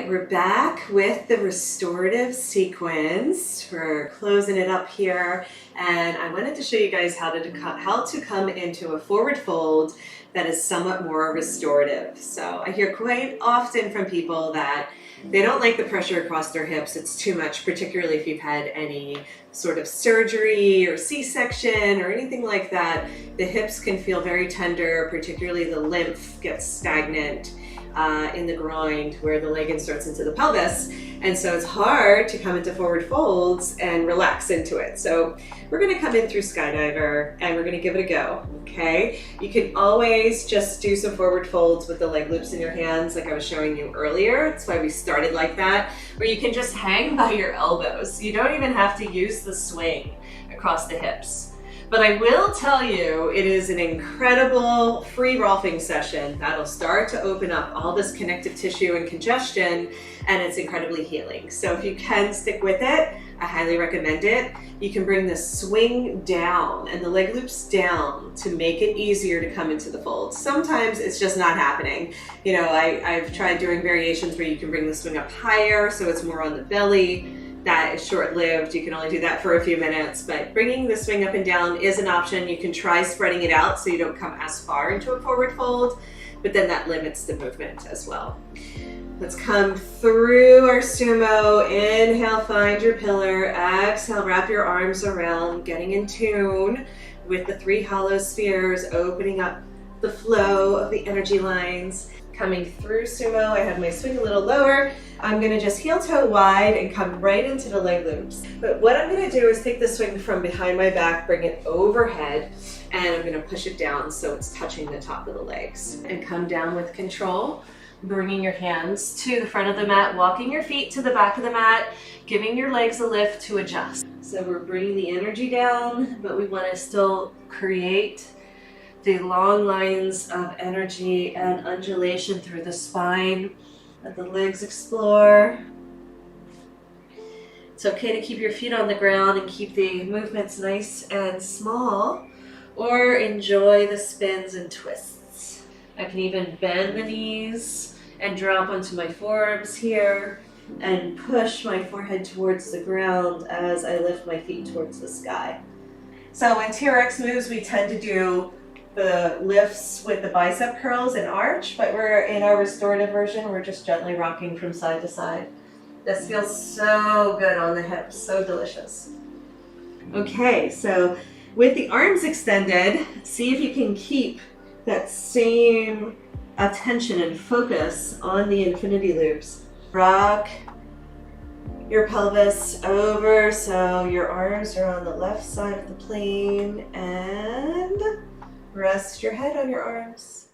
right, we're back with the restorative sequence. We're closing it up here, and I wanted to show you guys how to come into a forward fold that is somewhat more restorative. So I hear quite often from people that they don't like the pressure across their hips. It's too much, particularly if you've had any sort of surgery or C-section or anything like that. The hips can feel very tender, particularly the lymph gets stagnant in the groin where the leg inserts into the pelvis. And so it's hard to come into forward folds and relax into it. So we're gonna come in through skydiver and we're gonna give it a go, okay? You can always just do some forward folds with the leg loops in your hands like I was showing you earlier. That's why we started like that. Or you can just hang by your elbows. You don't even have to use the swing across the hips. But I will tell you, it is an incredible free rolfing session that'll start to open up all this connective tissue and congestion, and it's incredibly healing. So if you can stick with it, I highly recommend it. You can bring the swing down and the leg loops down to make it easier to come into the fold. Sometimes it's just not happening. You know, I've tried doing variations where you can bring the swing up higher so it's more on the belly. That is short-lived. You can only do that for a few minutes, but bringing the swing up and down is an option. You can try spreading it out so you don't come as far into a forward fold, but then that limits the movement as well. Let's come through our sumo. Inhale, find your pillar. Exhale, wrap your arms around, getting in tune with the three hollow spheres, opening up the flow of the energy lines. Coming through sumo, I have my swing a little lower. I'm gonna just heel toe wide and come right into the leg loops. But what I'm gonna do is take the swing from behind my back, bring it overhead, and I'm gonna push it down so it's touching the top of the legs. And come down with control, bringing your hands to the front of the mat, walking your feet to the back of the mat, giving your legs a lift to adjust. So we're bringing the energy down, but we wanna still create the long lines of energy and undulation through the spine. Let the legs explore. It's okay to keep your feet on the ground and keep the movements nice and small, or enjoy the spins and twists. I can even bend the knees and drop onto my forearms here and push my forehead towards the ground as I lift my feet towards the sky. So in TRX moves, we tend to do the lifts with the bicep curls and arch, but we're in our restorative version, we're just gently rocking from side to side. This feels so good on the hips, so delicious. Okay, so with the arms extended, see if you can keep that same attention and focus on the infinity loops. Rock your pelvis over so your arms are on the left side of the plane, and rest your head on your arms.